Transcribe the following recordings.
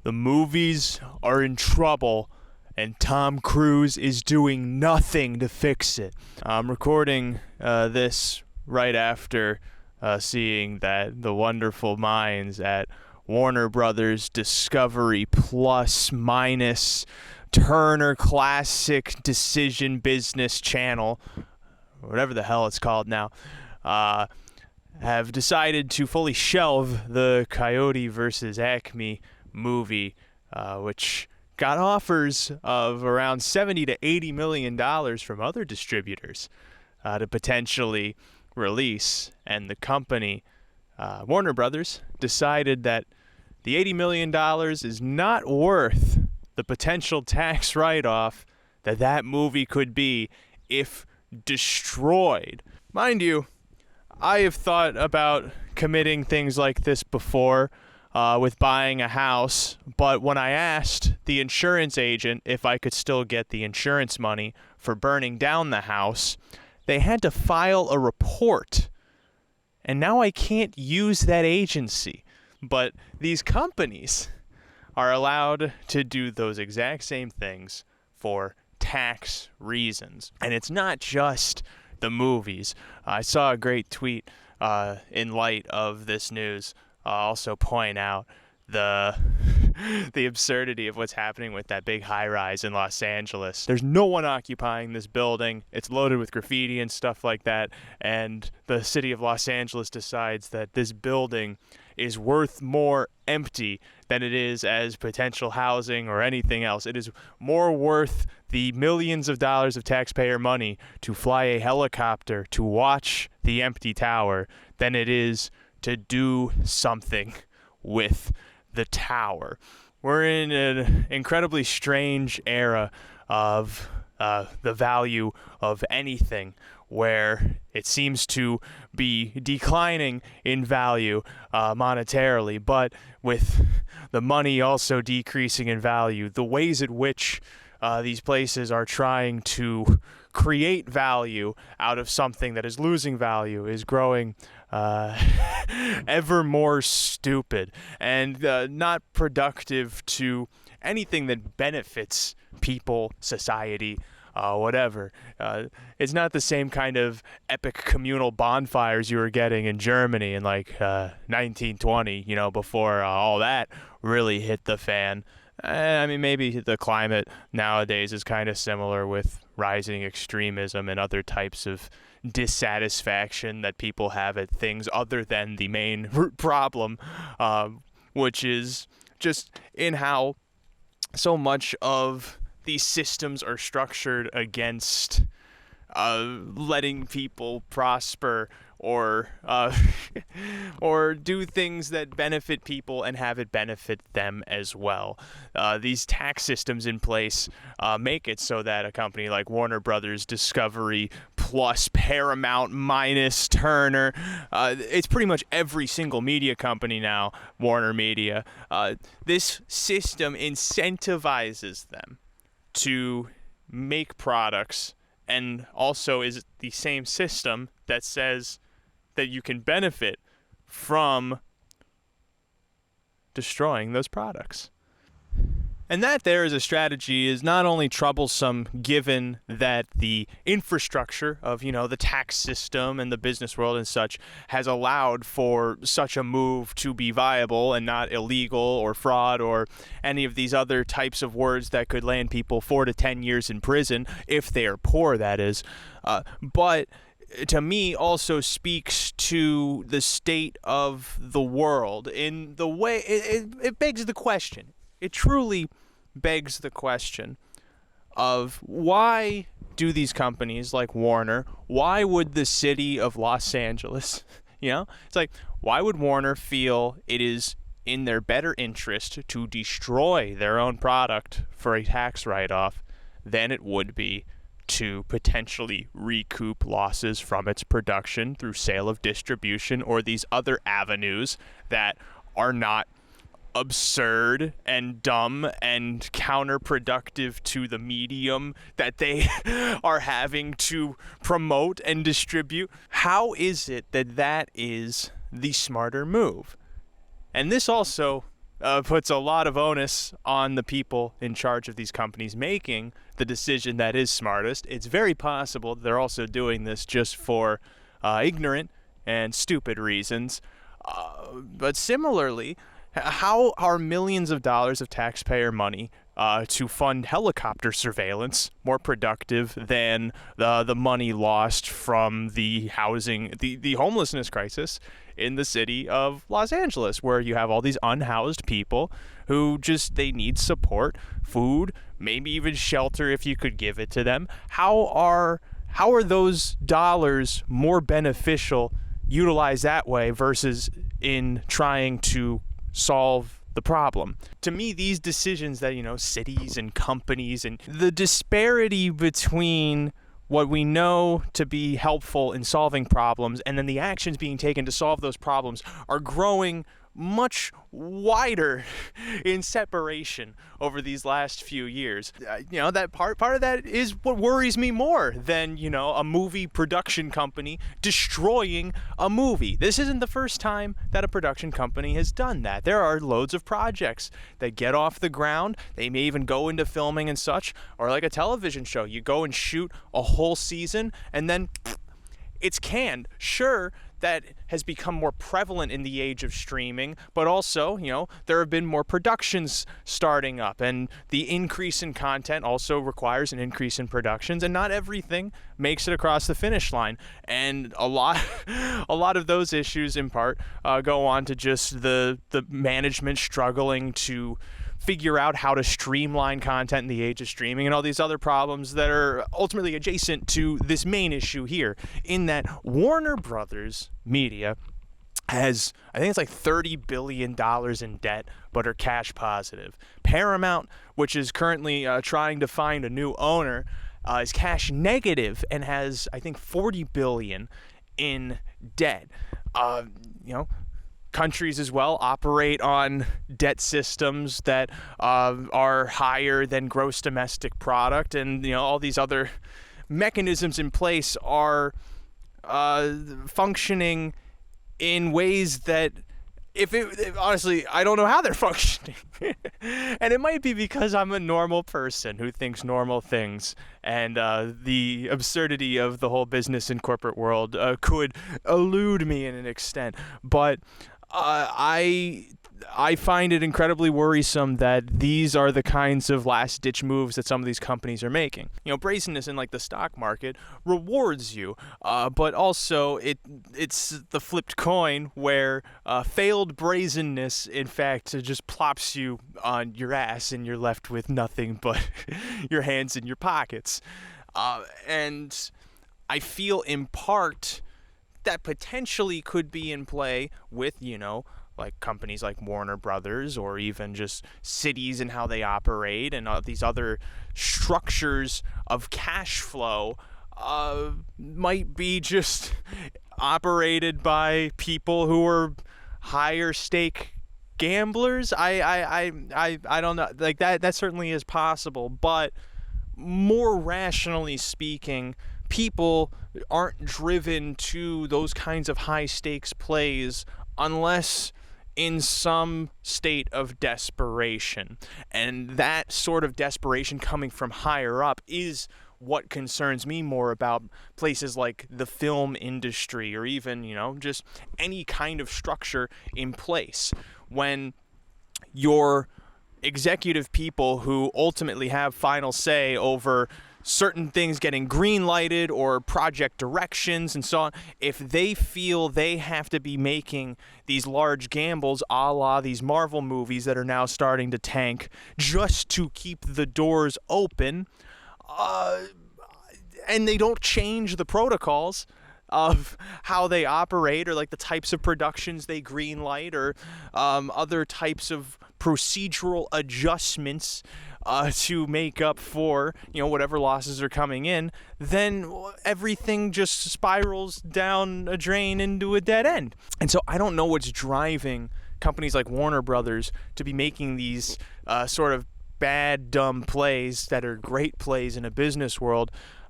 The movies are in trouble, and Tom Cruise is doing nothing to fix it. I'm recording this right after seeing that the wonderful minds at Warner Brothers Discovery Plus minus Turner Classic Decision Business Channel, whatever the hell it's called now, have decided to fully shelve the Coyote versus Acme movie, which got offers of around $70 to $80 million from other distributors to potentially release. And the company, Warner Brothers, decided that the $80 million is not worth the potential tax write-off that movie could be if destroyed. Mind you, I have thought about committing things like this before with buying a house, but when I asked the insurance agent if I could still get the insurance money for burning down the house, they had to file a report. And now I can't use that agency. But these companies are allowed to do those exact same things for tax reasons. And it's not just the movies. I saw a great tweet in light of this news also point out the absurdity of what's happening with that big high-rise in Los Angeles. There's no one occupying this building. It's loaded with graffiti and stuff like that. And the city of Los Angeles decides that this building is worth more empty than it is as potential housing or anything else. It is more worth the millions of dollars of taxpayer money to fly a helicopter to watch the empty tower than it is to do something with the tower. We're in an incredibly strange era of the value of anything, where it seems to be declining in value monetarily, but with the money also decreasing in value, the ways in which these places are trying to create value out of something that is losing value is growing ever more stupid and not productive to anything that benefits people, society, whatever. It's not the same kind of epic communal bonfires you were getting in Germany in like 1920, before all that really hit the fan. I mean, maybe the climate nowadays is kind of similar with rising extremism and other types of dissatisfaction that people have at things other than the main problem, which is just in how so much of these systems are structured against letting people prosper or do things that benefit people and have it benefit them as well. These tax systems in place make it so that a company like Warner Brothers Discovery Plus Paramount minus Turner, it's pretty much every single media company now, Warner Media, this system incentivizes them to make products, and also is the same system that says that you can benefit from destroying those products. And that there is a strategy is not only troublesome given that the infrastructure of, the tax system and the business world and such has allowed for such a move to be viable and not illegal or fraud or any of these other types of words that could land people 4 to 10 years in prison, if they are poor, that is. But to me also speaks to the state of the world in the way it begs the question. It truly begs the question of why do these companies like Warner, why would the city of Los Angeles, it's like, why would Warner feel it is in their better interest to destroy their own product for a tax write-off than it would be to potentially recoup losses from its production through sale of distribution or these other avenues that are not absurd and dumb and counterproductive to the medium that they are having to promote and distribute? How is it that is the smarter move? And this also puts a lot of onus on the people in charge of these companies making the decision that is smartest. It's very possible they're also doing this just for ignorant and stupid reasons. But similarly, how are millions of dollars of taxpayer money to fund helicopter surveillance more productive than the money lost from the homelessness crisis in the city of Los Angeles, where you have all these unhoused people who they need support, food, maybe even shelter if you could give it to them? How are those dollars more beneficial utilized that way versus in trying to solve the problem? To me, these decisions that, cities and companies, and the disparity between what we know to be helpful in solving problems and then the actions being taken to solve those problems are growing much wider in separation over these last few years. That part of that is what worries me more than, a movie production company destroying a movie. This isn't the first time that a production company has done that. There are loads of projects that get off the ground. They may even go into filming and such, or like a television show. You go and shoot a whole season and then it's canned. Sure, that has become more prevalent in the age of streaming, but also, there have been more productions starting up, and the increase in content also requires an increase in productions, and not everything makes it across the finish line. And a lot of those issues in part go on to just the management struggling to figure out how to streamline content in the age of streaming, and all these other problems that are ultimately adjacent to this main issue here, in that Warner Brothers Media has, I think it's like $30 billion in debt, but are cash positive. Paramount, which is currently trying to find a new owner, is cash negative and has, I think, $40 billion in debt. Countries as well operate on debt systems that are higher than gross domestic product, and all these other mechanisms in place are functioning in ways that honestly, I don't know how they're functioning. And it might be because I'm a normal person who thinks normal things, and the absurdity of the whole business and corporate world could elude me in an extent. But I find it incredibly worrisome that these are the kinds of last-ditch moves that some of these companies are making. Brazenness in like the stock market rewards you, but also it's the flipped coin where failed brazenness, in fact, just plops you on your ass and you're left with nothing but your hands in your pockets. And I feel in part that potentially could be in play with, like companies like Warner Brothers, or even just cities and how they operate, and these other structures of cash flow might be just operated by people who are higher stake gamblers. I don't know. Like that certainly is possible, but more rationally speaking, people aren't driven to those kinds of high stakes plays unless in some state of desperation. And that sort of desperation coming from higher up is what concerns me more about places like the film industry, or even, just any kind of structure in place. When your executive people who ultimately have final say over certain things getting green lighted or project directions and so on, if they feel they have to be making these large gambles a la these Marvel movies that are now starting to tank just to keep the doors open, and they don't change the protocols of how they operate, or like the types of productions they green light, or other types of procedural adjustments to make up for whatever losses are coming in, then everything just spirals down a drain into a dead end. And so I don't know what's driving companies like Warner Brothers to be making these sort of bad, dumb plays that are great plays in a business world,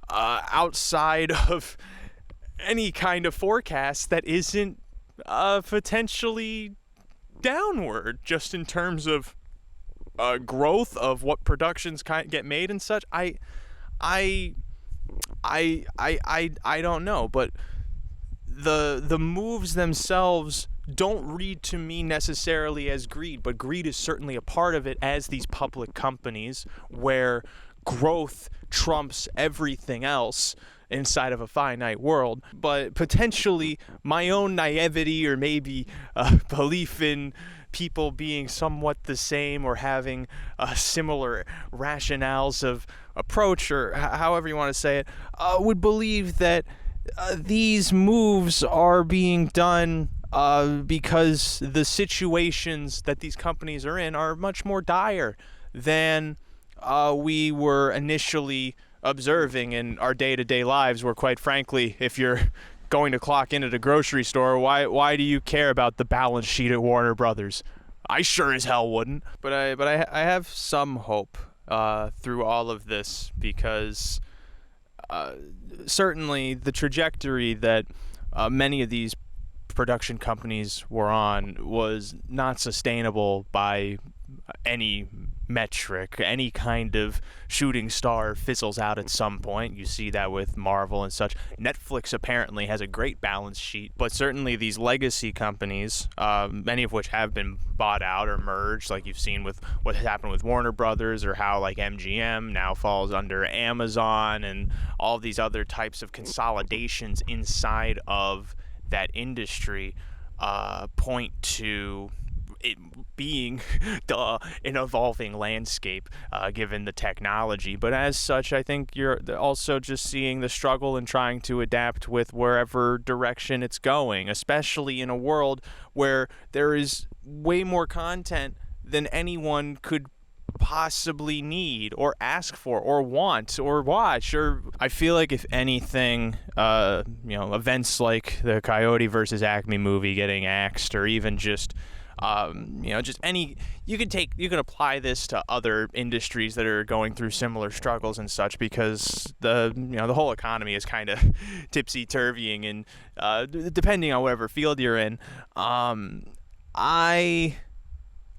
outside of any kind of forecast that isn't potentially downward just in terms of growth of what productions get made and such. I don't know, but the moves themselves don't read to me necessarily as greed, but greed is certainly a part of it, as these public companies where growth trumps everything else inside of a finite world. But potentially my own naivety, or maybe belief in people being somewhat the same or having similar rationales of approach, or however you want to say it, would believe that these moves are being done because the situations that these companies are in are much more dire than we were initially observing in our day-to-day lives, where, quite frankly, if you're going to clock in at a grocery store, why do you care about the balance sheet at Warner Brothers? I sure as hell wouldn't. But I have some hope through all of this, because certainly the trajectory that many of these production companies were on was not sustainable by any metric. Any kind of shooting star fizzles out at some point. You see that with Marvel and such. Netflix apparently has a great balance sheet, but certainly these legacy companies, many of which have been bought out or merged, like you've seen with what happened with Warner Brothers, or how like MGM now falls under Amazon, and all these other types of consolidations inside of that industry, point to it being an evolving landscape given the technology. But as such, I think you're also just seeing the struggle and trying to adapt with wherever direction it's going, especially in a world where there is way more content than anyone could possibly need or ask for or want or watch. Or I feel like, if anything, events like the Coyote versus Acme movie getting axed, or even just just any, you can apply this to other industries that are going through similar struggles and such, because the whole economy is kind of tipsy-turvying, and depending on whatever field you're in, I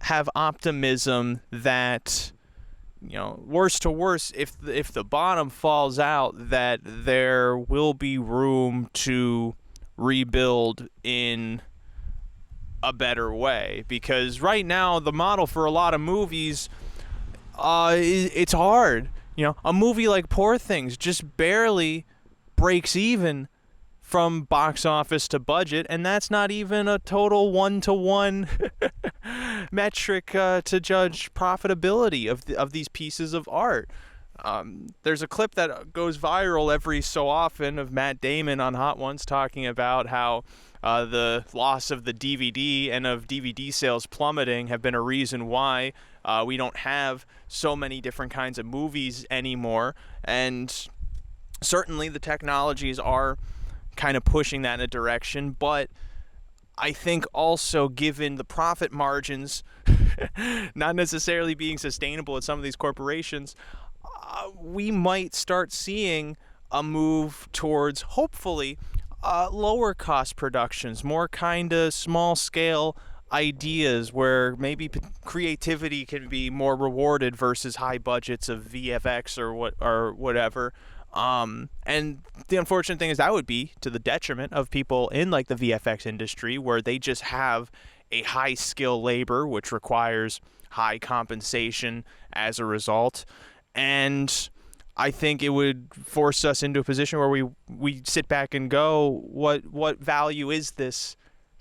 have optimism that, worse to worse, if the bottom falls out, that there will be room to rebuild in a better way. Because right now the model for a lot of movies, it's hard. A movie like Poor Things just barely breaks even from box office to budget, and that's not even a total 1-to-1 metric to judge profitability of these pieces of art. There's a clip that goes viral every so often of Matt Damon on Hot Ones talking about how the loss of the DVD and of DVD sales plummeting have been a reason why we don't have so many different kinds of movies anymore. And certainly the technologies are kind of pushing that in a direction, but I think also, given the profit margins not necessarily being sustainable at some of these corporations, we might start seeing a move towards, hopefully, lower cost productions, more kind of small scale ideas where maybe creativity can be more rewarded versus high budgets of VFX or whatever. And the unfortunate thing is that would be to the detriment of people in like the VFX industry, where they just have a high skill labor, which requires high compensation as a result. And I think it would force us into a position where we sit back and go, what value is this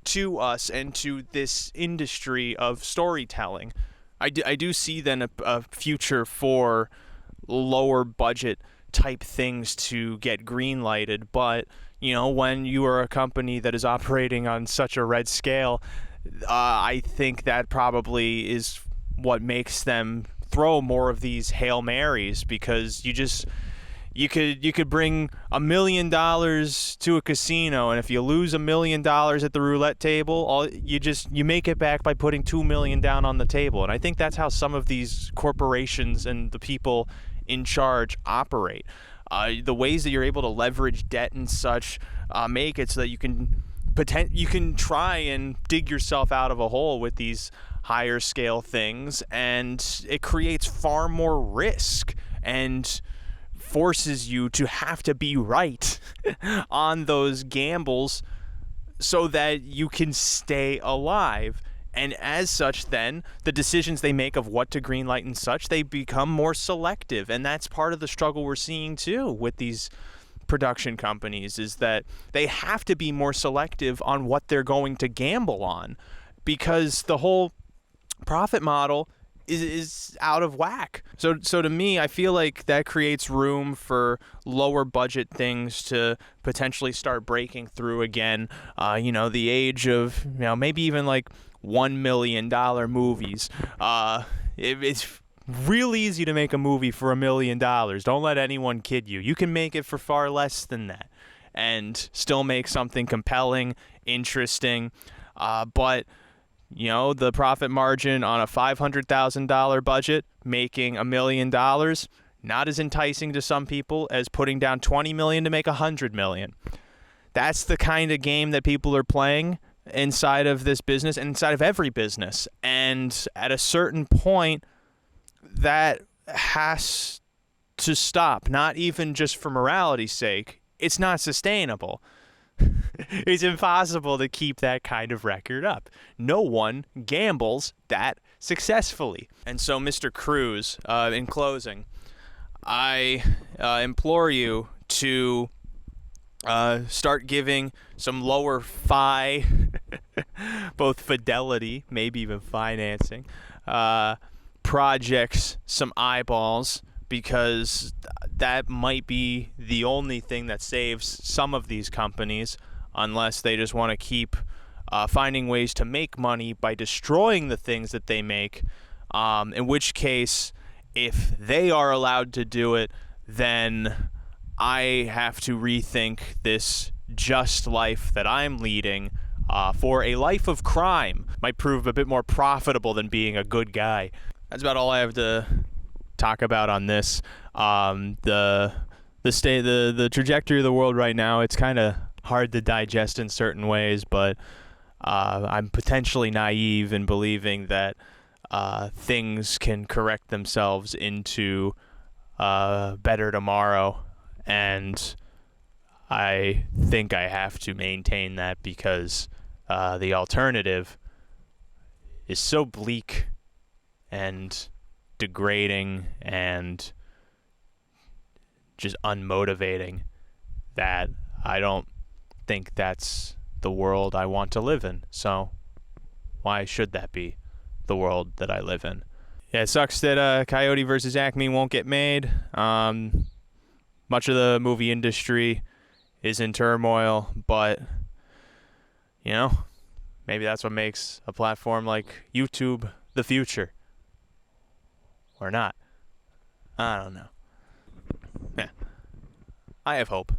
to us and to this industry of storytelling? I do see then a future for lower budget type things to get green lighted, but when you are a company that is operating on such a red scale, I think that probably is what makes them throw more of these Hail Marys, because you could bring $1 million to a casino, and if you lose $1 million at the roulette table, you make it back by putting $2 million down on the table. And I think that's how some of these corporations and the people in charge operate. The ways that you're able to leverage debt and such make it so that you can you can try and dig yourself out of a hole with these higher scale things, and it creates far more risk and forces you to have to be right on those gambles so that you can stay alive. And as such, then, the decisions they make of what to greenlight and such, they become more selective. And that's part of the struggle we're seeing, too, with these production companies, is that they have to be more selective on what they're going to gamble on, because the whole profit model is out of whack. So to me, I feel like that creates room for lower budget things to potentially start breaking through again. The age of, maybe even like $1 million movies. It's real easy to make a movie for $1 million. Don't let anyone kid you. You can make it for far less than that and still make something compelling, interesting. But the profit margin on a $500,000 budget, making $1 million, not as enticing to some people as putting down $20 million to make $100 million. That's the kind of game that people are playing inside of this business and inside of every business. And at a certain point, that has to stop, not even just for morality's sake. It's not sustainable. It's impossible to keep that kind of record up. No one gambles that successfully. And so, Mr. Cruise, in closing, I implore you to start giving some lower fi, both fidelity, maybe even financing, projects some eyeballs, because that might be the only thing that saves some of these companies, unless they just want to keep finding ways to make money by destroying the things that they make, in which case, if they are allowed to do it, then I have to rethink this just life that I'm leading, for a life of crime. Might prove a bit more profitable than being a good guy. That's about all I have to talk about on this. The trajectory of the world right now, it's kind of hard to digest in certain ways, but I'm potentially naive in believing that things can correct themselves into better tomorrow, and I think I have to maintain that, because the alternative is so bleak and degrading and just unmotivating that I don't think that's the world I want to live in. So why should that be the world that I live in? Yeah, it sucks that Coyote versus Acme won't get made. Much of the movie industry is in turmoil, but maybe that's what makes a platform like YouTube the future. Or not. I don't know. Yeah. I have hope.